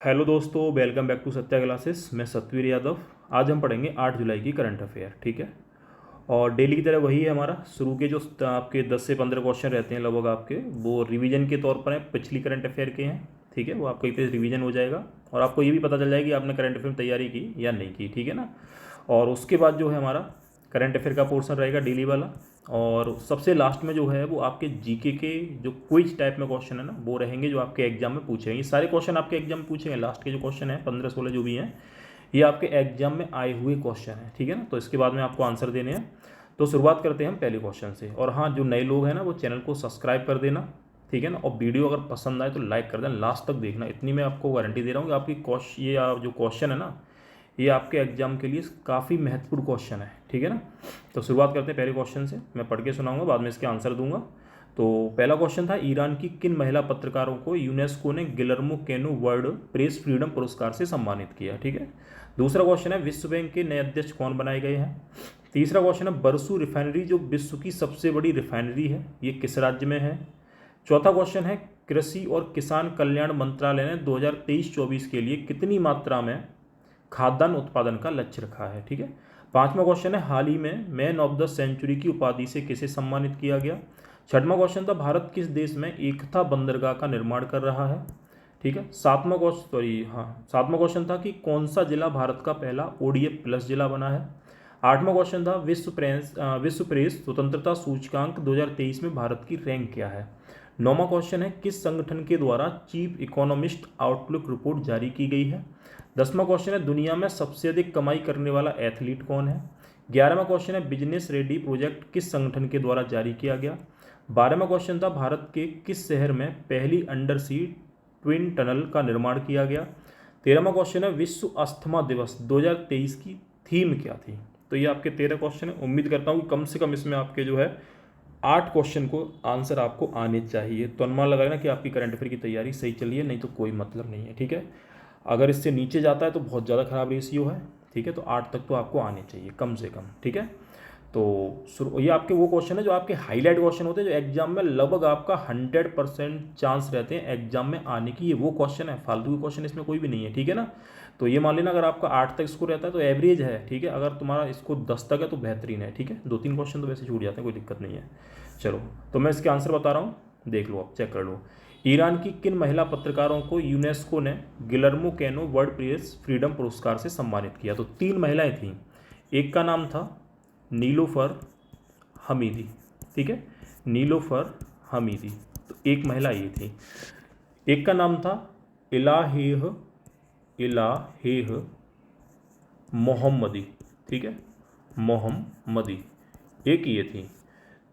Hello दोस्तों, welcome back to Satya classes. मैं सतवीर यादव। आज हम पढ़ेंगे 8 जुलाई की करंट अफेयर। ठीक है, और डेली की तरह वही है हमारा शुरू के जो आपके 10 से 15 क्वेश्चन रहते हैं लगभग आपके, वो रिवीजन के तौर पर हैं, पिछली करंट अफेयर के हैं। ठीक है, वो आपका एक तरह रिवीजन हो जाएगा और आपको ये भी पता चल जाएगा कि आपने करंट अफेयर में तैयारी की या नहीं की। ठीक है ना। और उसके बाद जो है हमारा करंट अफेयर का पोर्शन रहेगा डेली वाला। और सबसे लास्ट में जो है वो आपके जीके के जो क्विज टाइप में क्वेश्चन है ना, वो रहेंगे जो आपके एग्जाम में पूछेंगे। ये सारे क्वेश्चन आपके एग्जाम में पूछेंगे। लास्ट के जो क्वेश्चन है 15-16 जो भी हैं, ये आपके एग्जाम में आए हुए क्वेश्चन हैं। ठीक है ना, तो इसके बाद में आपको आंसर देने हैं। तो शुरुआत करते हैं हम पहले क्वेश्चन से। और हाँ, जो नए लोग हैं ना, वो चैनल को सब्सक्राइब कर देना। ठीक है ना, और वीडियो अगर पसंद आए तो लाइक कर देना, लास्ट तक देखना। इतनी मैं आपको गारंटी दे रहा हूँ कि आपकी ये जो क्वेश्चन है ना, ये आपके एग्जाम के लिए काफ़ी महत्वपूर्ण क्वेश्चन है। ठीक है ना। तो शुरुआत करते हैं पहले क्वेश्चन से। मैं पढ़ के सुनाऊंगा, बाद में इसके आंसर दूंगा। तो पहला क्वेश्चन था, ईरान की किन महिला पत्रकारों को यूनेस्को ने Guillermo canoe world press freedom पुरस्कार से सम्मानित किया। ठीक है। दूसरा क्वेश्चन है, विश्व बैंक के नए अध्यक्ष कौन बनाए गए हैं। तीसरा क्वेश्चन है, बरसू रिफाइनरी जो विश्व की सबसे बड़ी रिफाइनरी है, ये किस राज्य में है। चौथा क्वेश्चन है, कृषि और किसान कल्याण मंत्रालय ने 2023-24 के लिए कितनी मात्रा में खाद्यान्न उत्पादन का लक्ष्य रखा है। ठीक है। पांचवा क्वेश्चन है, हाल ही में मैन ऑफ द सेंचुरी की उपाधि से किसे सम्मानित किया गया। छठवां क्वेश्चन था, भारत किस देश में एकता बंदरगाह का निर्माण कर रहा है। ठीक है। सातवां क्वेश्चन था कि कौन सा जिला भारत का पहला ओडीएफ प्लस जिला बना है। आठवां क्वेश्चन था, विश्व प्रेस स्वतंत्रता सूचकांक 2023 में भारत की रैंक क्या है। नौवां क्वेश्चन है, किस संगठन के द्वारा चीफ इकोनॉमिस्ट आउटलुक रिपोर्ट जारी की गई है। 10वां क्वेश्चन है, दुनिया में सबसे अधिक कमाई करने वाला एथलीट कौन है। 11वां क्वेश्चन है, बिजनेस रेडी प्रोजेक्ट किस संगठन के द्वारा जारी किया गया। 12वां क्वेश्चन था, भारत के किस शहर में पहली अंडर सी ट्विन टनल का निर्माण किया गया। 13वां क्वेश्चन है, विश्व अस्थमा दिवस 2023 की थीम क्या थी। तो ये आपके 13 क्वेश्चन है। उम्मीद करता हूँ कि कम से कम इसमें आपके जो है 8 क्वेश्चन को आंसर आपको आने चाहिए। तो अनुमान लगा ना कि आपकी करंट अफेयर की तैयारी सही चली है, नहीं तो कोई मतलब नहीं है। ठीक है। अगर इससे नीचे जाता है तो बहुत ज़्यादा खराब रेशियो है। ठीक है, तो 8 तक तो आपको आने चाहिए कम से कम। ठीक है। तो ये आपके वो क्वेश्चन है जो आपके हाईलाइट क्वेश्चन होते हैं, जो एग्जाम में लगभग आपका 100% चांस रहते हैं एग्जाम में आने की। ये वो क्वेश्चन है, फालतू के क्वेश्चन इसमें कोई भी नहीं है। ठीक है ना। तो ये मान लेना, अगर आपका 8 तक स्कोर रहता है तो एवरेज है। ठीक है, अगर तुम्हारा इसको 10 तक है तो बेहतरीन है। ठीक है, 2-3 क्वेश्चन तो वैसे छूट जाते हैं, कोई दिक्कत नहीं है। चलो, तो मैं इसके आंसर बता रहा हूँ, देख लो, आप चेक कर लो। ईरान की किन महिला पत्रकारों को यूनेस्को ने Guillermo canoe world press freedom पुरस्कार से सम्मानित किया। तो 3 महिलाएं थीं। एक का नाम था नीलोफर हमीदी। ठीक है, नीलोफर हमीदी, तो एक महिला ये थी। एक का नाम था इलाहेह इलाहेह मोहम्मदी। ठीक है, मोहम्मदी, एक ये थी।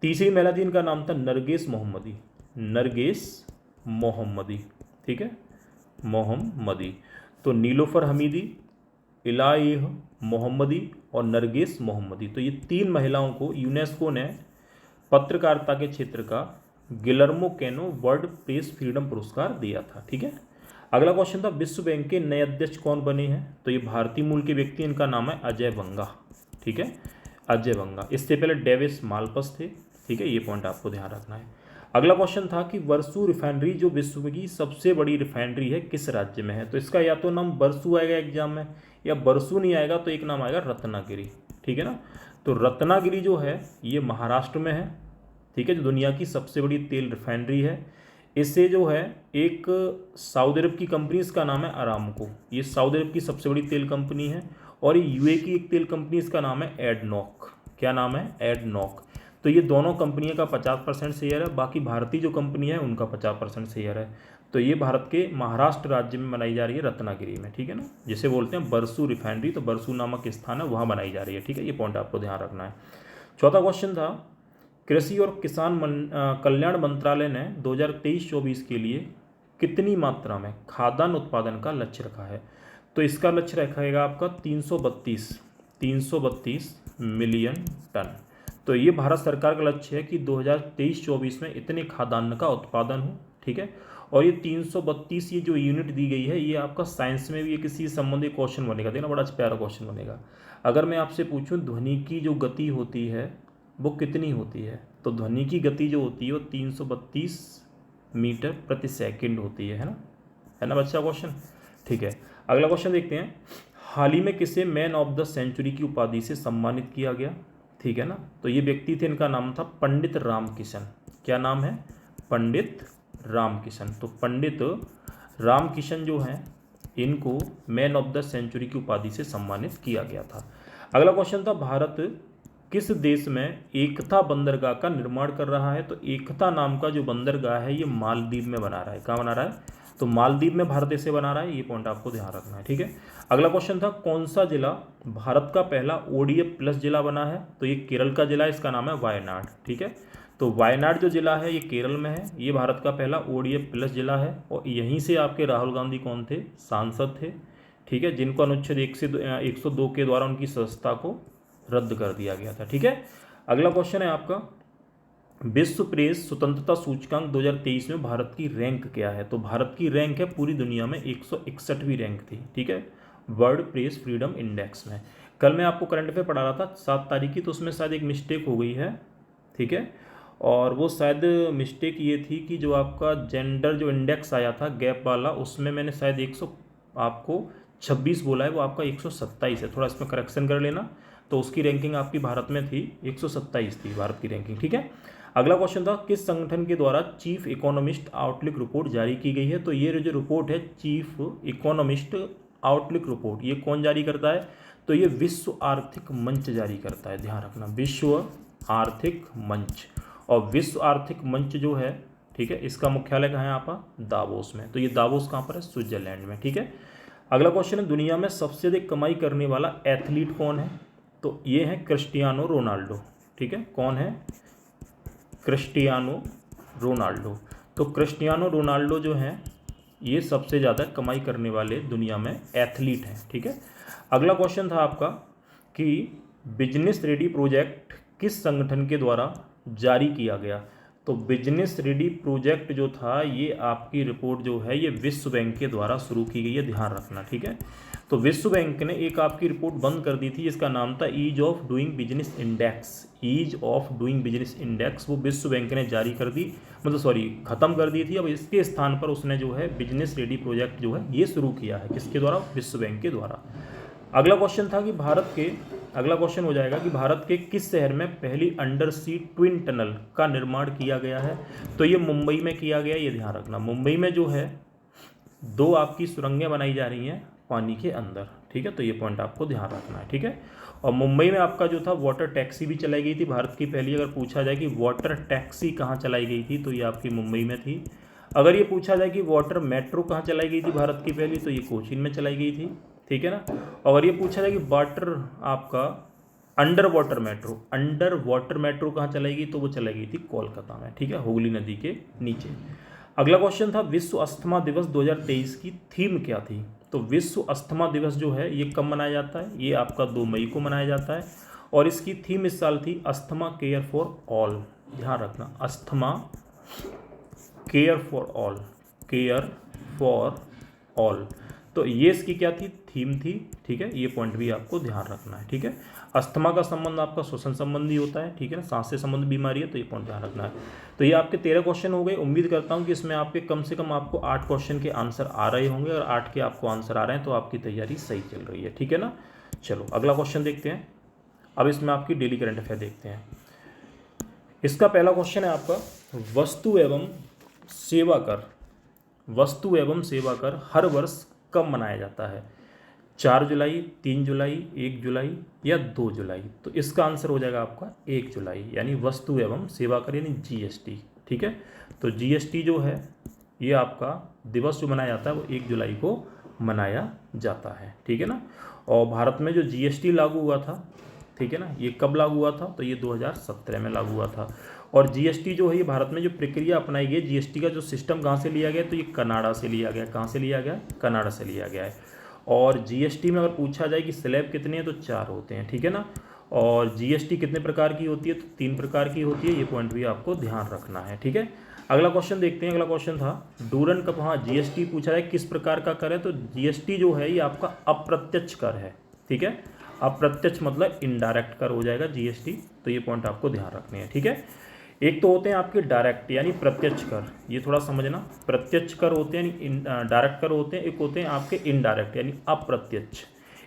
तीसरी महिला थी, इनका नाम था नरगिस मोहम्मदी। नरगिस मोहम्मदी। ठीक है, मोहम्मदी। तो नीलोफर हमीदी, इलाइह मोहम्मदी और नरगिस मोहम्मदी, तो ये 3 महिलाओं को यूनेस्को ने पत्रकारिता के क्षेत्र का Guillermo canoe world press freedom पुरस्कार दिया था। ठीक है। अगला क्वेश्चन था, विश्व बैंक के नए अध्यक्ष कौन बने हैं। तो ये भारतीय मूल के व्यक्ति, इनका नाम है अजय बंगा। ठीक है, अजय बंगा। इससे पहले डेविस मालपस थे। ठीक है, ये पॉइंट आपको ध्यान रखना है। अगला क्वेश्चन था कि बरसू रिफाइनरी जो विश्व की सबसे बड़ी रिफाइनरी है, किस राज्य में है। तो इसका या तो नाम बरसू आएगा एग्जाम में, या बरसू नहीं आएगा तो एक नाम आएगा रत्नागिरी। ठीक है ना। तो रत्नागिरी जो है ये महाराष्ट्र में है। ठीक है, जो दुनिया की सबसे बड़ी तेल रिफाइनरी है। इससे जो है एक सऊदी अरब की कंपनी, इसका नाम है अरामको। ये सऊदी अरब की सबसे बड़ी तेल कंपनी है। और ये यूए की एक तेल कंपनी, इसका नाम है एडनॉक। क्या नाम है, एडनॉक। तो ये दोनों कंपनियों का 50% शेयर है, बाकी भारतीय जो कंपनी है उनका 50% शेयर है। तो ये भारत के महाराष्ट्र राज्य में बनाई जा रही है, रत्नागिरी में। ठीक है ना, जिसे बोलते हैं बरसू रिफाइनरी, तो बरसू नामक स्थान है, वहाँ बनाई जा रही है। ठीक है, ये पॉइंट आपको ध्यान रखना है। चौथा क्वेश्चन था, कृषि और किसान कल्याण मंत्रालय ने 2023-24 के लिए कितनी मात्रा में खाद्यान्न उत्पादन का लक्ष्य रखा है। तो इसका लक्ष्य रखेगा आपका 332 मिलियन टन। तो ये भारत सरकार का लक्ष्य है कि 2023-24 में इतने खाद्यान्न का उत्पादन हो। ठीक है, और ये 332 ये जो यूनिट दी गई है, ये आपका साइंस में भी ये किसी संबंधी क्वेश्चन बनेगा। देखना, बड़ा प्यारा क्वेश्चन बनेगा। अगर मैं आपसे पूछूं ध्वनि की जो गति होती है वो कितनी होती है, तो ध्वनि की गति जो होती है वो 332 मीटर प्रति सेकंड होती है ना। है ना बच्चा क्वेश्चन। ठीक है, अगला क्वेश्चन देखते हैं। हाल ही में किसे मैन ऑफ द सेंचुरी की उपाधि से सम्मानित किया गया, ठीक है ना। तो ये व्यक्ति थे, इनका नाम था पंडित रामकिशन। क्या नाम है? पंडित रामकिशन। तो पंडित रामकिशन जो हैं इनको मैन ऑफ द सेंचुरी की उपाधि से सम्मानित किया गया था। अगला क्वेश्चन था, भारत किस देश में एकता बंदरगाह का निर्माण कर रहा है? तो एकता नाम का जो बंदरगाह है ये मालदीव में बना रहा है। कहाँ बना रहा है? तो मालदीव में भारत इसे बना रहा है, ये पॉइंट आपको ध्यान रखना है, ठीक है। अगला क्वेश्चन था, कौन सा जिला भारत का पहला ODF प्लस जिला बना है? तो ये केरल का जिला है, इसका नाम है वायनाड, ठीक है। तो वायनाड जो जिला है ये केरल में है, ये भारत का पहला ODF प्लस जिला है, और यहीं से आपके राहुल गांधी कौन थे? सांसद थे, ठीक है, जिनको अनुच्छेद 102 के द्वारा उनकी सदस्यता को रद्द कर दिया गया था, ठीक है। अगला क्वेश्चन है आपका, विश्व प्रेस स्वतंत्रता सूचकांक 2023 में भारत की रैंक क्या है? तो भारत की रैंक है पूरी दुनिया में 161वीं रैंक थी, ठीक है, वर्ल्ड प्रेस फ्रीडम इंडेक्स में। कल मैं आपको करंट अफेयर पढ़ा रहा था 7 तारीख की, तो उसमें शायद एक मिस्टेक हो गई है, ठीक है, और वो शायद मिस्टेक ये थी कि जो आपका जेंडर जो इंडेक्स आया था गैप वाला, उसमें मैंने शायद 126 बोला है, वो आपका 127 है, थोड़ा इसमें करेक्शन कर लेना। तो उसकी रैंकिंग आपकी भारत में थी 127 थी भारत की रैंकिंग, ठीक है। अगला क्वेश्चन था, किस संगठन के द्वारा चीफ इकोनॉमिस्ट आउटलुक रिपोर्ट जारी की गई है? तो ये जो रिपोर्ट है चीफ इकोनॉमिस्ट आउटलुक रिपोर्ट, ये कौन जारी करता है? तो ये विश्व आर्थिक मंच जारी करता है, ध्यान रखना, विश्व आर्थिक मंच। और विश्व आर्थिक मंच जो है, ठीक है, इसका मुख्यालय कहाँ है आपका? दावोस में। तो ये दावोस कहाँ पर है? स्विट्जरलैंड में, ठीक है। अगला क्वेश्चन है, दुनिया में सबसे अधिक कमाई करने वाला एथलीट कौन है? तो ये है क्रिस्टियानो रोनाल्डो, ठीक है। कौन है? Cristiano Ronaldo. तो क्रिस्टियानो रोनाल्डो जो है ये सबसे ज़्यादा कमाई करने वाले दुनिया में एथलीट हैं, ठीक है। अगला क्वेश्चन था आपका कि बिजनेस रेडी प्रोजेक्ट किस संगठन के द्वारा जारी किया गया? तो बिजनेस रेडी प्रोजेक्ट जो था ये आपकी रिपोर्ट जो है ये विश्व बैंक के द्वारा शुरू की गई है, ध्यान रखना, ठीक है। तो विश्व बैंक ने एक आपकी रिपोर्ट बंद कर दी थी, इसका नाम था ease of doing business index. Ease of doing business index वो विश्व बैंक ने जारी कर दी, मतलब ख़त्म कर दी थी। अब इसके स्थान पर उसने जो है बिजनेस रेडी प्रोजेक्ट जो है ये शुरू किया है, किसके द्वारा? विश्व बैंक के द्वारा। अगला क्वेश्चन था कि अगला क्वेश्चन हो जाएगा कि भारत के किस शहर में पहली अंडर सी ट्विन टनल का निर्माण किया गया है? तो ये मुंबई में किया गया, ये ध्यान रखना। मुंबई में जो है 2 आपकी सुरंगें बनाई जा रही हैं पानी के अंदर, ठीक है, तो ये पॉइंट आपको ध्यान रखना है, ठीक है। और मुंबई में आपका जो था वाटर टैक्सी भी चलाई गई थी, भारत की पहली। अगर पूछा जाए कि वाटर टैक्सी कहाँ चलाई गई थी तो ये आपकी मुंबई में थी। अगर ये पूछा जाए कि वाटर मेट्रो कहाँ चलाई गई थी भारत की पहली, तो ये कोचीन में चलाई गई थी, ठीक है ना। अगर ये पूछा जाए कि वाटर आपका अंडर वाटर मेट्रो कहाँ चलाई गई, तो वो चलाई गई थी कोलकाता में, ठीक है, हुगली नदी के नीचे। अगला क्वेश्चन था, विश्व अस्थमा दिवस 2023 की थीम क्या थी? तो विश्व अस्थमा दिवस जो है ये कब मनाया जाता है? ये आपका 2 मई को मनाया जाता है, और इसकी थीम इस साल थी अस्थमा केयर फॉर ऑल, ध्यान रखना, अस्थमा केयर फॉर ऑल। तो ये इसकी क्या थी? थीम थी, ठीक है, ये पॉइंट भी आपको ध्यान रखना है, ठीक है। अस्थमा का संबंध आपका श्वसन संबंधी होता है, ठीक है ना, सांस से संबंधित बीमारी है, तो ये पॉइंट ध्यान रखना है। तो ये आपके 13 क्वेश्चन हो गए। उम्मीद करता हूँ कि इसमें आपके कम से कम आपको 8 क्वेश्चन के आंसर आ रहे होंगे, और 8 के आपको आंसर आ रहे हैं तो आपकी तैयारी सही चल रही है, ठीक है ना। चलो अगला क्वेश्चन देखते हैं। अब इसमें आपकी डेली करंट अफेयर देखते हैं। इसका पहला क्वेश्चन है आपका, वस्तु एवं सेवा कर हर वर्ष कब मनाया जाता है? 4 जुलाई, 3 जुलाई, 1 जुलाई या 2 जुलाई? तो इसका आंसर हो जाएगा आपका 1 जुलाई, यानी वस्तु एवं सेवा कर यानी GST, ठीक है। तो GST जो है ये आपका दिवस जो मनाया जाता है वो 1 जुलाई को मनाया जाता है, ठीक है ना। और भारत में जो GST लागू हुआ था, ठीक है ना, ये कब लागू हुआ था? तो ये 2017 में लागू हुआ था। और GST जो है ये भारत में जो प्रक्रिया अपनाई गई, GST का जो सिस्टम कहाँ से लिया गया? तो ये कनाडा से लिया गया। कहाँ से लिया गया? कनाडा से लिया गया है। और GST में अगर पूछा जाए कि स्लैब कितने हैं तो 4 होते हैं, ठीक है ना। और GST कितने प्रकार की होती है? तो 3 प्रकार की होती है, ये पॉइंट भी आपको ध्यान रखना है, ठीक है। अगला क्वेश्चन देखते हैं। अगला क्वेश्चन था डूरन कप, हाँ GST पूछा जाए किस प्रकार का कर है, तो GST जो है ये आपका अप्रत्यक्ष कर है, ठीक है। अप्रत्यक्ष मतलब इनडायरेक्ट कर हो जाएगा GST, तो ये पॉइंट आपको ध्यान रखने हैं, ठीक है। एक तो होते हैं आपके डायरेक्ट यानी प्रत्यक्ष कर, ये थोड़ा समझना, प्रत्यक्ष कर होते हैं यानी डायरेक्ट कर होते हैं, एक होते हैं आपके इनडायरेक्ट यानी अप्रत्यक्ष,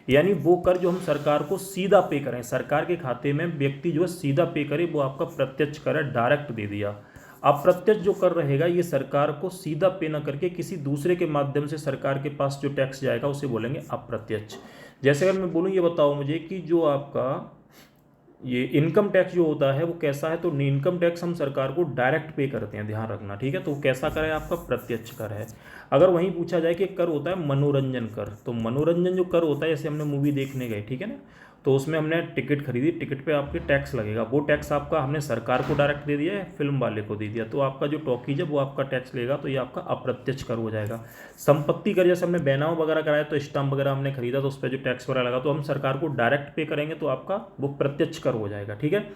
यानी वो कर जो हम सरकार को सीधा पे करें, सरकार के खाते में व्यक्ति जो है सीधा पे करे, वो आपका प्रत्यक्ष कर है, डायरेक्ट दे दिया। अप्रत्यक्ष जो कर रहेगा ये सरकार को सीधा पे ना करके किसी दूसरे के माध्यम से सरकार के पास जो टैक्स जाएगा उसे बोलेंगे अप्रत्यक्ष। जैसे अगर मैं बोलूँ, ये बताओ मुझे कि जो आपका ये इनकम टैक्स जो होता है वो कैसा है, तो इनकम टैक्स हम सरकार को डायरेक्ट पे करते हैं, ध्यान रखना, ठीक है। तो वो कैसा कर है, आपका प्रत्यक्ष कर है। अगर वहीं पूछा जाए कि कर होता है मनोरंजन कर, तो मनोरंजन जो कर होता है, जैसे हमने मूवी देखने गए, ठीक है ना, तो उसमें हमने टिकट खरीदी, टिकट पे आपके टैक्स लगेगा, वो टैक्स आपका हमने सरकार को डायरेक्ट दे दिया है, फिल्म वाले को दे दिया, तो आपका जो टॉकीज है वो आपका टैक्स लेगा, तो ये आपका अप्रत्यक्ष कर हो जाएगा। संपत्ति कर, जैसे हमने बैनाव वगैरह कराया तो स्टाम्प वगैरह हमने खरीदा तो उस पर जो टैक्स वगैरह लगा, तो हम सरकार को डायरेक्ट पे करेंगे तो आपका वो प्रत्यक्ष कर हो जाएगा, ठीक है।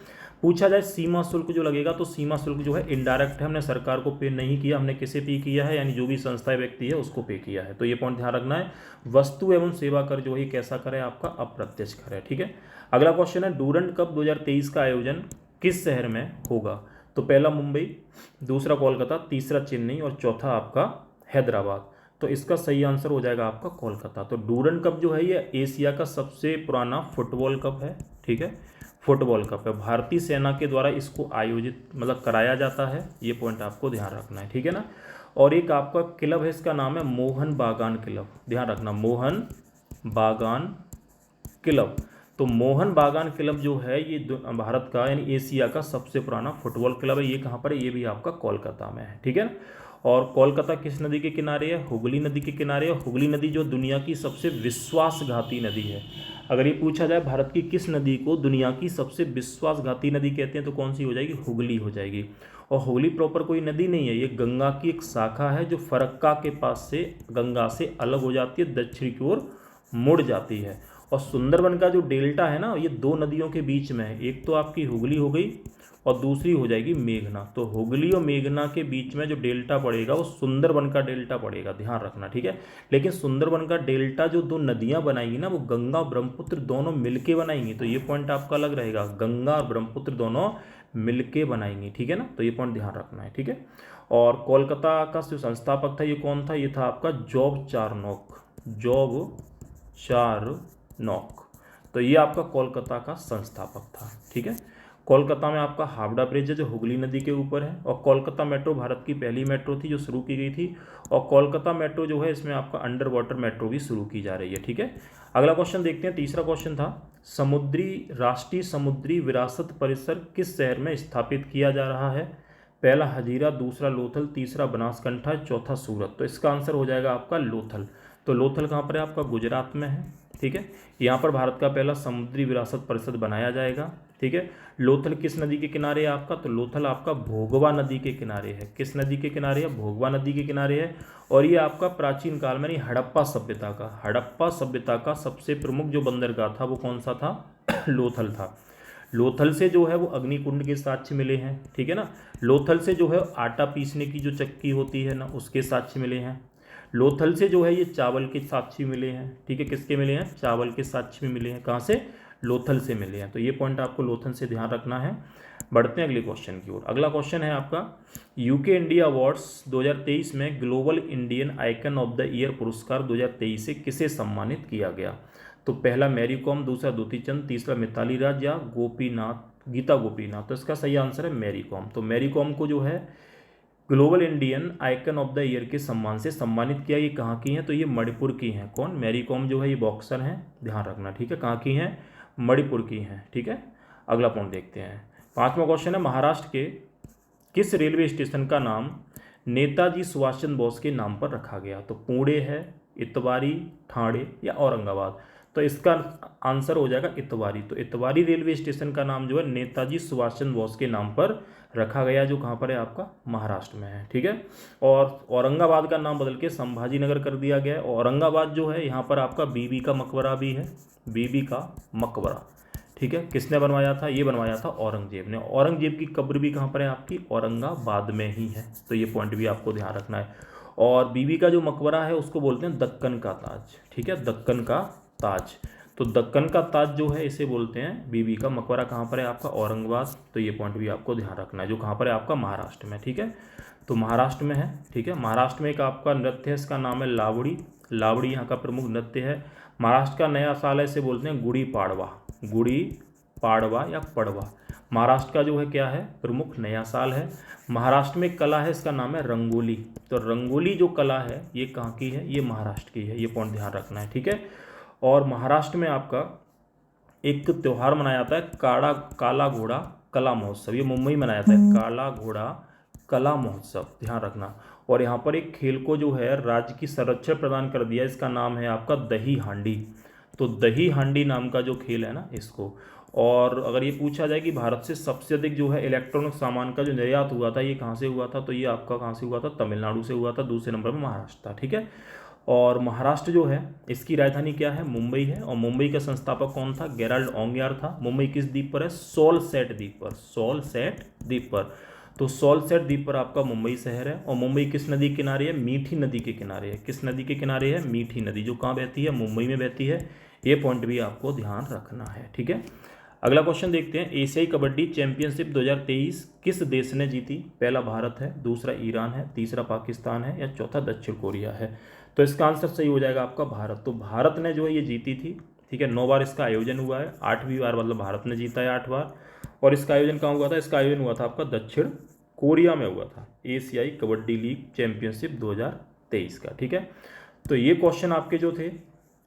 पूछा जाए सीमा शुल्क जो लगेगा, तो सीमा शुल्क जो है इनडायरेक्ट है, हमने सरकार को पे नहीं किया, हमने किसे पे किया है, यानी जो भी संस्था व्यक्ति है उसको पे किया है, तो ये पॉइंट ध्यान रखना है। वस्तु एवं सेवा कर जो है कैसा कर है, आपका अप्रत्यक्ष कर है, ठीक है। अगला क्वेश्चन है डूरंड कप 2023 का आयोजन किस शहर में होगा, तो पहला मुंबई, दूसरा कोलकाता, तीसरा चेन्नई और चौथा आपका हैदराबाद। तो इसका सही आंसर हो जाएगा आपका कोलकाता। तो डूरंड कप जो है ये एशिया का सबसे पुराना फुटबॉल कप है, ठीक है, फुटबॉल कप है, भारतीय सेना के द्वारा इसको आयोजित मतलब कराया जाता है, ये पॉइंट आपको ध्यान रखना है, ठीक है ना। और एक आपका क्लब है, इसका नाम है मोहन बागान क्लब, ध्यान रखना, मोहन बागान क्लब। तो मोहन बागान क्लब जो है ये भारत का यानी एशिया का सबसे पुराना फुटबॉल क्लब है। ये कहाँ पर है, ये भी आपका कोलकाता में है, ठीक है। और कोलकाता किस नदी के किनारे है, हुगली नदी के किनारे है। हुगली नदी जो दुनिया की सबसे विश्वासघाती नदी है। अगर ये पूछा जाए भारत की किस नदी को दुनिया की सबसे विश्वासघाती नदी कहते हैं, तो कौन सी हो जाएगी, हुगली हो जाएगी। और हुगली प्रॉपर कोई नदी नहीं है, ये गंगा की एक शाखा है जो फरक्का के पास से गंगा से अलग हो जाती है, दक्षिण की ओर मुड़ जाती है। और सुंदरबन का जो डेल्टा है ना, ये दो नदियों के बीच में है, एक तो आपकी हुगली हो गई और दूसरी हो जाएगी मेघना। तो हुगली और मेघना के बीच में जो डेल्टा पड़ेगा वो सुंदरबन का डेल्टा पड़ेगा, ध्यान रखना, ठीक है। लेकिन सुंदरबन का डेल्टा जो दो नदियां बनाएंगी ना, वो गंगा और ब्रह्मपुत्र दोनों मिलके बनाएंगी, तो ये पॉइंट आपका अलग रहेगा, गंगा और ब्रह्मपुत्र दोनों मिलके बनाएंगी, ठीक है ना, तो ये पॉइंट ध्यान रखना है, ठीक है। और कोलकाता का जो संस्थापक था ये कौन था, ये था आपका जॉब चारनॉक, जॉब चारनॉक। तो ये आपका कोलकाता का संस्थापक था, ठीक है। कोलकाता में आपका हावड़ा ब्रिज है जो हुगली नदी के ऊपर है। और कोलकाता मेट्रो भारत की पहली मेट्रो थी जो शुरू की गई थी। और कोलकाता मेट्रो जो है इसमें आपका अंडर वाटर मेट्रो भी शुरू की जा रही है, ठीक है। अगला क्वेश्चन देखते हैं, तीसरा क्वेश्चन था राष्ट्रीय समुद्री विरासत परिसर किस शहर में स्थापित किया जा रहा है। पहला हजीरा, दूसरा लोथल, तीसरा बनासकंठा, चौथा सूरत। तो इसका आंसर हो जाएगा आपका लोथल। तो लोथल कहाँ पर है, आपका गुजरात में है, ठीक है। यहाँ पर भारत का पहला समुद्री विरासत परिषद बनाया जाएगा, ठीक है। लोथल किस नदी के किनारे है आपका, तो लोथल आपका भोगवा नदी के किनारे है। किस नदी के किनारे है, भोगवा नदी के किनारे है। और ये आपका प्राचीन काल में हड़प्पा सभ्यता का सबसे प्रमुख जो बंदरगाह था वो कौन सा था, लोथल था। लोथल से जो है वो अग्निकुंड के साक्ष्य मिले हैं, ठीक है ना। लोथल से जो है आटा पीसने की जो चक्की होती है ना, उसके साक्ष्य मिले हैं। लोथल से जो है ये चावल के साक्ष्य मिले हैं, ठीक है। किसके मिले हैं, चावल के साक्ष्य में मिले हैं। कहाँ से, लोथल से मिले हैं। तो ये पॉइंट आपको लोथल से ध्यान रखना है। बढ़ते हैं अगले क्वेश्चन की ओर। अगला क्वेश्चन है आपका यूके इंडिया अवार्ड्स 2023 में global Indian icon of the year पुरस्कार 2023 से किसे सम्मानित किया गया। तो पहला मैरी कॉम, दूसरा द्युति चंद, तीसरा मिताली राज या गीता गोपीनाथ। तो इसका सही आंसर है मैरी कॉम। तो मैरी कॉम को जो है global Indian icon of the year के सम्मान से सम्मानित किया। ये कहाँ की हैं, तो ये मणिपुर की हैं। कौन, मैरी कॉम जो है ये बॉक्सर हैं, ध्यान रखना, ठीक है। कहाँ की हैं, मणिपुर की हैं, ठीक है। अगला पॉइंट देखते हैं, पांचवा क्वेश्चन है महाराष्ट्र के किस रेलवे स्टेशन का नाम नेताजी सुभाष चंद्र बोस के नाम पर रखा गया। तो पुणे है, इतवारी, ठाणे या औरंगाबाद। तो इसका आंसर हो जाएगा इतवारी। तो इतवारी रेलवे स्टेशन का नाम जो है नेताजी सुभाष चंद्र बोस के नाम पर रखा गया, जो कहाँ पर है आपका महाराष्ट्र में है, ठीक है। और औरंगाबाद का नाम बदल के संभाजी नगर कर दिया गया है। औरंगाबाद जो है यहाँ पर आपका बीबी का मकबरा भी है, बीबी का मकबरा, ठीक है। किसने बनवाया था, ये बनवाया था औरंगजेब ने। औरंगजेब की कब्र भी कहाँ पर है आपकी, औरंगाबाद में ही है। तो ये पॉइंट भी आपको ध्यान रखना है। और बीबी का जो मकबरा है उसको बोलते हैं दक्कन का ताज, ठीक है, दक्कन का ताज। तो दक्कन का ताज जो है इसे बोलते हैं बीबी का मकबरा। कहाँ पर है आपका? औरंगाबाद। तो ये पॉइंट भी आपको ध्यान रखना है, जो कहाँ पर है आपका? महाराष्ट्र में। ठीक है, तो महाराष्ट्र में है। ठीक है, महाराष्ट्र में एक आपका नृत्य है, इसका नाम है लावड़ी। लावड़ी यहाँ का प्रमुख नृत्य है। महाराष्ट्र का नया साल है, इसे बोलते हैं गुड़ी पाड़वा। गुड़ी पाड़वा या पड़वा महाराष्ट्र का जो है क्या है? प्रमुख नया साल है। महाराष्ट्र में कला है, इसका नाम है रंगोली। तो रंगोली जो कला है ये कहाँ की है? ये महाराष्ट्र की है, ये पॉइंट ध्यान रखना है। ठीक है, और महाराष्ट्र में आपका एक त्यौहार मनाया जाता है काला घोड़ा कला महोत्सव। ये मुंबई में मनाया जाता है, काला घोड़ा कला महोत्सव, ध्यान रखना। और यहाँ पर एक खेल को जो है राज्य की संरक्षण प्रदान कर दिया, इसका नाम है आपका दही हांडी। तो दही हांडी नाम का जो खेल है ना इसको। और अगर ये पूछा जाए कि भारत से सबसे अधिक जो है इलेक्ट्रॉनिक सामान का जो निर्यात हुआ था ये कहाँ से हुआ था, तो ये आपका कहाँ से हुआ था? तमिलनाडु से हुआ था। दूसरे नंबर में महाराष्ट्र था। ठीक है, और महाराष्ट्र जो है इसकी राजधानी क्या है? मुंबई है। और मुंबई का संस्थापक कौन था? गेराल्ड ओंगियार था। मुंबई किस द्वीप पर है? सोलसेट द्वीप पर। सोलसेट द्वीप पर। तो सोलसेट द्वीप पर आपका मुंबई शहर है। और मुंबई किस नदी के किनारे है? मीठी नदी के किनारे है। किस नदी के किनारे है? मीठी नदी, जो कहाँ बहती है? मुंबई में बहती है। ये पॉइंट भी आपको ध्यान रखना है। ठीक है, अगला क्वेश्चन देखते हैं। एशियाई कबड्डी चैंपियनशिप 2023 किस देश ने जीती? पहला भारत है, दूसरा ईरान है, तीसरा पाकिस्तान है, या चौथा दक्षिण कोरिया है? तो इसका आंसर सही हो जाएगा आपका भारत। तो भारत ने जो है ये जीती थी। ठीक है, 9 बार इसका आयोजन हुआ है, 8वीं बार मतलब भारत ने जीता है 8 बार। और इसका आयोजन कहाँ हुआ था? इसका आयोजन हुआ था आपका दक्षिण कोरिया में हुआ था, एशियाई कबड्डी लीग चैंपियनशिप 2023 का। ठीक है, तो ये क्वेश्चन आपके जो थे,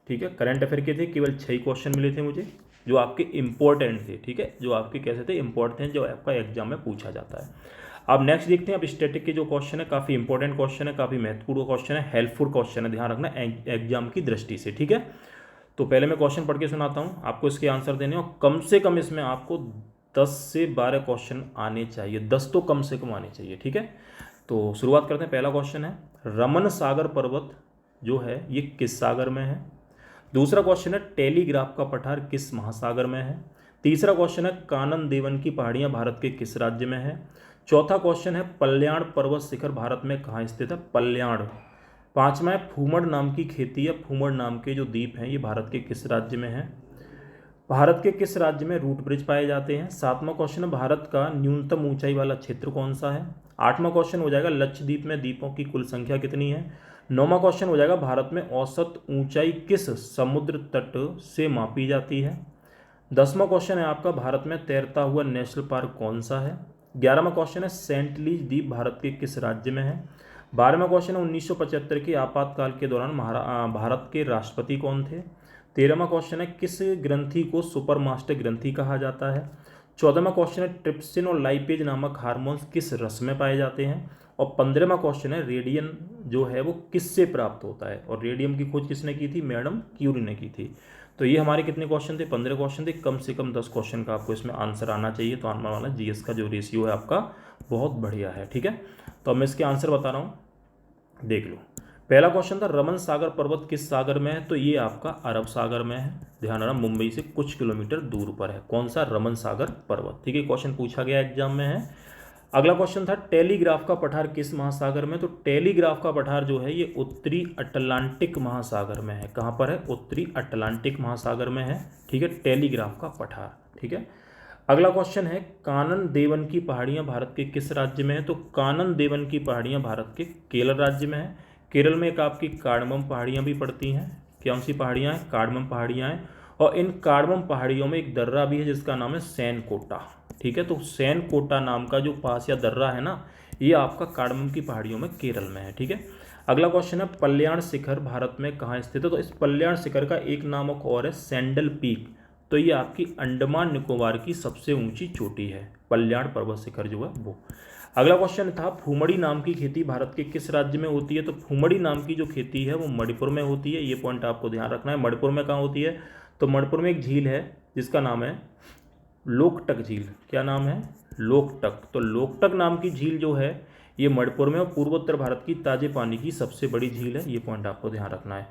ठीक है, करंट अफेयर के थे। केवल 6 क्वेश्चन मिले थे मुझे जो आपके इंपॉर्टेंट थे। ठीक है, जो आपके कैसे थे? इंपॉर्टेंट, जो आपका एग्जाम में पूछा जाता है। अब नेक्स्ट देखते हैं। अब स्टैटिक के जो क्वेश्चन है काफ़ी इंपॉर्टेंट क्वेश्चन है, काफ़ी महत्वपूर्ण क्वेश्चन है, हेल्पफुल क्वेश्चन है, ध्यान रखना एग्जाम की दृष्टि से। ठीक है, तो पहले मैं क्वेश्चन पढ़ के सुनाता हूँ, आपको इसके आंसर देने, और कम से कम इसमें आपको 10 से 12 क्वेश्चन आने चाहिए, 10 तो कम से कम आने चाहिए। ठीक है, तो शुरुआत करते हैं। पहला क्वेश्चन है, रमन सागर पर्वत जो है ये किस सागर में है? दूसरा क्वेश्चन है, टेलीग्राफ का पठार किस महासागर में है? तीसरा क्वेश्चन है, कानन देवन की पहाड़ियां भारत के किस राज्य में है? चौथा क्वेश्चन है, पल्याण पर्वत शिखर भारत में कहाँ स्थित है? पल्याण। पांचवा है, फूमड़ नाम की खेती या फूमड़ नाम के जो द्वीप हैं ये भारत के किस राज्य में है? भारत के किस राज्य में रूट ब्रिज पाए जाते हैं? सातवां क्वेश्चन है, भारत का न्यूनतम ऊंचाई वाला क्षेत्र कौन सा है? आठवां क्वेश्चन हो जाएगा, लक्षद्वीप में द्वीपों की कुल संख्या कितनी है? नौवां क्वेश्चन हो जाएगा, भारत में औसत ऊंचाई किस समुद्र तट से मापी जाती है? 10वां क्वेश्चन है आपका, भारत में तैरता हुआ नेशनल पार्क कौन सा है? 11वां क्वेश्चन है, सेंट लीज द्वीप भारत के किस राज्य में है? 12वां क्वेश्चन है, 1975 के आपातकाल के दौरान भारत के राष्ट्रपति कौन थे? 13वां क्वेश्चन है, किस ग्रंथि को सुपर मास्टर ग्रंथि कहा जाता है? 14वां क्वेश्चन है, ट्रिप्सिन और लाइपेज नामक हार्मोन्स किस रस में पाए जाते हैं? और 15वां क्वेश्चन है, रेडियम जो है वो किससे प्राप्त होता है? और रेडियम की खोज किसने की थी? मैडम क्यूरी ने की थी। तो ये हमारे कितने क्वेश्चन थे? 15 क्वेश्चन थे। कम से कम 10 क्वेश्चन का आपको इसमें आंसर आना चाहिए। तो आने वाला जीएस का जो रेशियो है आपका बहुत बढ़िया है। ठीक है, तो अब मैं इसके आंसर बता रहा हूँ, देख लो। पहला क्वेश्चन था, रमन सागर पर्वत किस सागर में है? तो ये आपका अरब सागर में है। ध्यान रखना, मुंबई से कुछ किलोमीटर दूर पर है। कौन सा? रमन सागर पर्वत। ठीक है, क्वेश्चन पूछा गया एग्जाम में है। अगला क्वेश्चन था, टेलीग्राफ का पठार किस महासागर में? तो टेलीग्राफ का पठार जो है ये उत्तरी अटलांटिक महासागर में है। कहाँ पर है? उत्तरी अटलांटिक महासागर में है। ठीक है, टेलीग्राफ का पठार। ठीक है, अगला क्वेश्चन है, कानन देवन की पहाड़ियाँ भारत के किस राज्य में है? तो कानन देवन की पहाड़ियाँ भारत के केरल राज्य में है। केरल में एक आपकी कार्डमम पहाड़ियाँ भी पड़ती हैं। कौन सी पहाड़ियाँ हैं? कार्डमम पहाड़ियाँ हैं। और इन कार्डमम पहाड़ियों में एक दर्रा भी है जिसका नाम है सैनकोटा। ठीक है, तो सैनकोटा नाम का जो पास या दर्रा है ना, ये आपका कार्डमम की पहाड़ियों में केरल में है। ठीक है, अगला क्वेश्चन है, पल्याण शिखर भारत में कहाँ स्थित है? तो इस पल्याण शिखर का एक नाम और है सैंडल पीक। तो ये आपकी अंडमान निकोबार की सबसे ऊंची चोटी है, पल्याण पर्वत शिखर जो है वो। अगला क्वेश्चन था, फूमड़ी नाम की खेती भारत के किस राज्य में होती है? तो फूमड़ी नाम की जो खेती है वो मणिपुर में होती है। ये पॉइंट आपको ध्यान रखना है। मणिपुर में कहाँ होती है? तो मणिपुर में एक झील है जिसका नाम है लोकटक झील। क्या नाम है? लोकटक। तो लोकटक नाम की झील जो है ये मणिपुर में और पूर्वोत्तर भारत की ताजे पानी की सबसे बड़ी झील है। ये पॉइंट आपको ध्यान रखना है।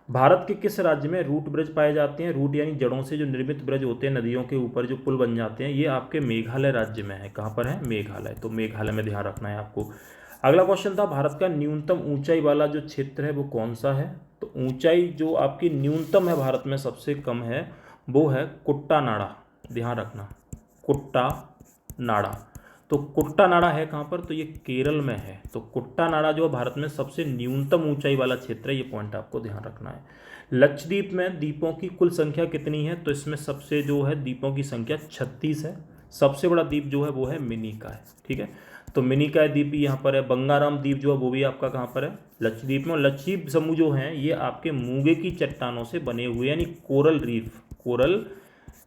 भारत के किस राज्य में रूट ब्रिज पाए जाते हैं? रूट यानी जड़ों से जो निर्मित ब्रिज होते हैं, नदियों के ऊपर जो पुल बन जाते हैं, ये आपके मेघालय राज्य में है। कहाँ पर है? मेघालय। तो मेघालय में ध्यान रखना है आपको। अगला क्वेश्चन था, भारत का न्यूनतम ऊंचाई वाला जो क्षेत्र है वो कौन सा है? तो ऊंचाई जो आपकी न्यूनतम है भारत में सबसे कम है वो है कुट्टानाड़ा, ध्यान रखना, कुट्टानाड़ा। तो कुट्टानाड़ा है कहाँ पर, तो ये केरल में है। तो कुट्टानाड़ा जो है भारत में सबसे न्यूनतम ऊंचाई वाला क्षेत्र है, ये पॉइंट आपको ध्यान रखना है। लक्षद्वीप में द्वीपों की कुल संख्या कितनी है, तो इसमें सबसे जो है द्वीपों की संख्या 36 है। सबसे बड़ा द्वीप जो है वो है मिनिकॉय, ठीक है। तो मिनिकॉय द्वीप भी यहाँ पर है। बंगाराम द्वीप जो है वो भी आपका कहाँ पर है, लक्षद्वीप में। और लक्षद्वीप समूह जो हैं ये आपके मूंगे की चट्टानों से बने हुए, यानी कोरल रीफ, कोरल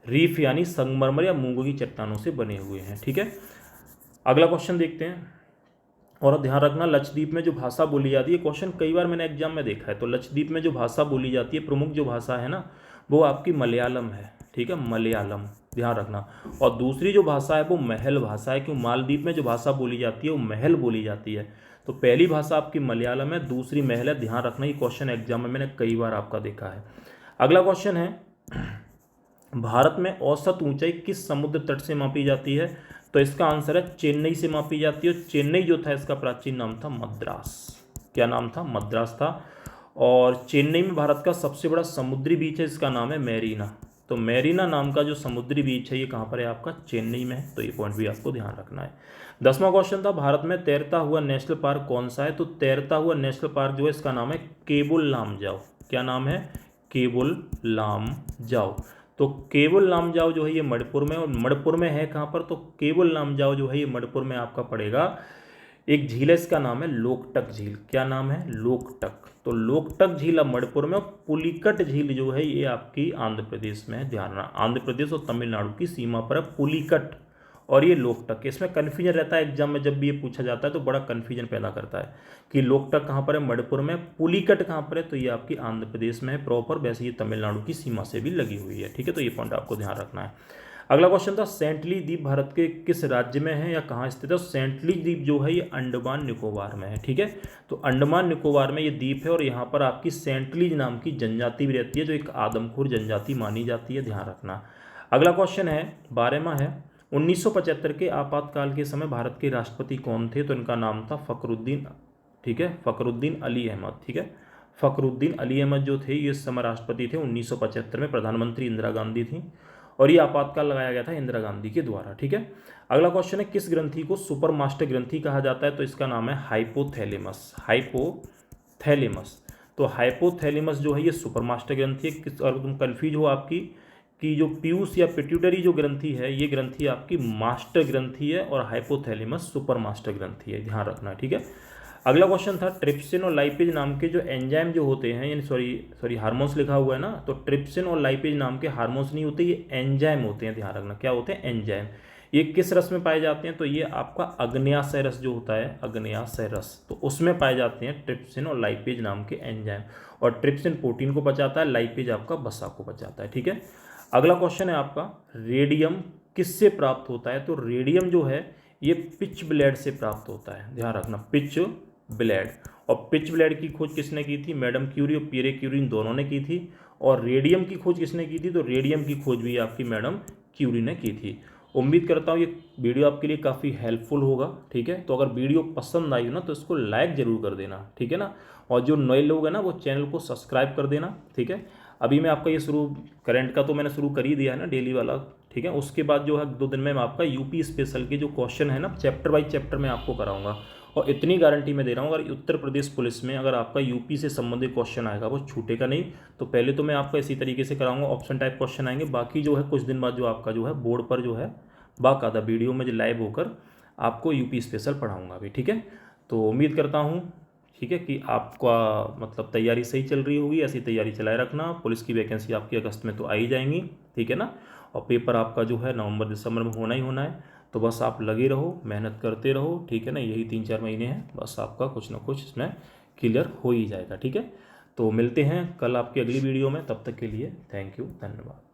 रीफ यानी संगमरमर या मूंगों की चट्टानों से बने हुए हैं, ठीक है। अगला क्वेश्चन देखते हैं। और ध्यान रखना, लक्षद्वीप में जो भाषा बोली जाती है, क्वेश्चन कई बार मैंने एग्जाम में देखा है। तो लक्षद्वीप में जो भाषा बोली जाती है, प्रमुख जो भाषा है ना, वो आपकी मलयालम है, ठीक है, मलयालम, ध्यान रखना। और दूसरी जो भाषा है वो महल भाषा है, क्यों, मालदीव में जो भाषा बोली जाती है वो महल बोली जाती है। तो पहली भाषा आपकी मलयालम है, दूसरी महल है, ध्यान रखना। ये क्वेश्चन एग्जाम में मैंने कई बार आपका देखा है। अगला क्वेश्चन है, भारत में औसत ऊंचाई किस समुद्र तट से मापी जाती है, तो इसका आंसर है चेन्नई से मापी जाती है। चेन्नई जो था इसका प्राचीन नाम था मद्रास। क्या नाम था, मद्रास था। और चेन्नई में भारत का सबसे बड़ा समुद्री बीच है, इसका नाम है मैरीना। तो मैरीना नाम का जो समुद्री बीच है ये कहाँ पर है आपका, चेन्नई में है। तो ये पॉइंट भी आपको ध्यान रखना है। 10वां क्वेश्चन था, भारत में तैरता हुआ नेशनल पार्क कौन सा है, तो तैरता हुआ नेशनल पार्क जो है इसका नाम है केबुल लामजाओ। क्या नाम है, केबुल लामजाओ। तो केबुल लामजाओ जो है ये मणिपुर में, और मणिपुर में है कहाँ पर, तो केबुल लामजाओ जो है ये मणिपुर में आपका पड़ेगा। एक झील है, इसका नाम है लोकटक झील। क्या नाम है, लोकटक। तो लोकटक झील अब मणिपुर में, और पुलिकट झील जो है ये आपकी आंध्र प्रदेश में है। ध्यान रखना, आंध्र प्रदेश और तमिलनाडु की सीमा पर है पुलिकट और ये लोकटक। इसमें कन्फ्यूजन रहता है एग्जाम में, जब भी ये पूछा जाता है तो बड़ा कन्फ्यूजन पैदा करता है कि लोकटक कहाँ पर है, मणिपुर में, पुलिकट कहाँ पर है, तो ये आपकी आंध्र प्रदेश में है प्रॉपर। वैसे ये तमिलनाडु की सीमा से भी लगी हुई है, ठीक है। तो ये पॉइंट आपको ध्यान रखना है। अगला क्वेश्चन था, सेंटली द्वीप भारत के किस राज्य में है या कहाँ स्थित है। सेंटली द्वीप जो है ये अंडमान निकोबार में है, ठीक है। तो अंडमान निकोबार में ये द्वीप है, और यहाँ पर आपकी सेंटलीज नाम की जनजाति भी रहती है, जो एक आदमखोर जनजाति मानी जाती है, ध्यान रखना। अगला क्वेश्चन है 12वां है, 1975 के आपातकाल के समय भारत के राष्ट्रपति कौन थे, तो इनका नाम था फखरुद्दीन, ठीक है, फखरुद्दीन अली अहमद, ठीक है। फखरुद्दीन अली अहमद जो थे ये इस समय राष्ट्रपति थे। 1975 में प्रधानमंत्री इंदिरा गांधी थी, और ये आपातकाल लगाया गया था इंदिरा गांधी के द्वारा, ठीक है। अगला क्वेश्चन है, किस ग्रंथि को सुपर मास्टर ग्रंथि कहा जाता है, तो इसका नाम है हाइपोथैलेमस। हाइपोथैलेमस। तो हाइपोथैलेमस जो है ये सुपर मास्टर ग्रंथि है। किस, और तुम कन्फ्यूज हो आपकी कि जो पीयूष या पिट्यूटरी जो ग्रंथि है ये ग्रंथि आपकी मास्टर ग्रंथि है, और हाइपोथैलेमस सुपर मास्टर ग्रंथि है, ध्यान रखना, ठीक है। अगला क्वेश्चन था, ट्रिप्सिन और लाइपेज नाम के जो एंजाइम जो होते हैं, यानी सॉरी हार्मोन्स लिखा हुआ है ना, तो ट्रिप्सिन और लाइपेज नाम के हार्मोन्स नहीं होते, ये एंजाइम होते हैं, ध्यान रखना। क्या होते हैं, एंजाइम। ये किस रस में पाए जाते हैं, तो ये आपका अग्न्याशय रस जो होता है, अग्न्याशय रस, तो उसमें पाए जाते हैं ट्रिप्सिन और लाइपेज नाम के एंजाइम। और ट्रिप्सिन प्रोटीन को बचाता है, लाइपेज आपका वसा को बचाता है, ठीक है। अगला क्वेश्चन है आपका, रेडियम किससे प्राप्त होता है, तो रेडियम जो है ये पिच ब्लेड से प्राप्त होता है, ध्यान रखना, पिच ब्लेड। और पिच ब्लेड की खोज किसने की थी, मैडम क्यूरी और पियरे क्यूरी दोनों ने की थी। और रेडियम की खोज किसने की थी, तो रेडियम की खोज भी आपकी मैडम क्यूरी ने की थी। उम्मीद करता हूँ ये वीडियो आपके लिए काफ़ी हेल्पफुल होगा, ठीक है। तो अगर वीडियो पसंद आई हो ना तो इसको लाइक ज़रूर कर देना, ठीक है ना। और जो नए लोग हैं ना वो चैनल को सब्सक्राइब कर देना, ठीक है। अभी मैं आपका ये शुरू करंट का तो मैंने शुरू कर ही दिया है ना, डेली वाला, ठीक है। उसके बाद जो है 2 दिन में मैं आपका यूपी स्पेशल के जो क्वेश्चन है ना चैप्टर बाई चैप्टर में आपको कराऊंगा। और इतनी गारंटी मैं दे रहा हूँ, अगर उत्तर प्रदेश पुलिस में अगर आपका यूपी से संबंधित क्वेश्चन आएगा वो छूटेगा नहीं। तो पहले तो मैं आपको इसी तरीके से कराऊंगा, ऑप्शन टाइप क्वेश्चन आएंगे, बाकी जो है कुछ दिन बाद जो आपका जो है बोर्ड पर जो है बाकायदा वीडियो में जो लाइव होकर आपको यूपी स्पेशल पढ़ाऊँगा अभी, ठीक है। तो उम्मीद करता हूँ, ठीक है, कि आपका मतलब तैयारी सही चल रही होगी। ऐसी तैयारी चलाए रखना, पुलिस की वैकेंसी आपकी अगस्त में तो आ ही जाएंगी, ठीक है ना। और पेपर आपका जो है नवंबर दिसंबर में होना ही होना है। तो बस आप लगे रहो, मेहनत करते रहो, ठीक है ना। यही 3-4 महीने हैं, बस आपका कुछ ना कुछ इसमें क्लियर हो ही जाएगा, ठीक है। तो मिलते हैं कल आपकी अगली वीडियो में, तब तक के लिए थैंक यू, धन्यवाद।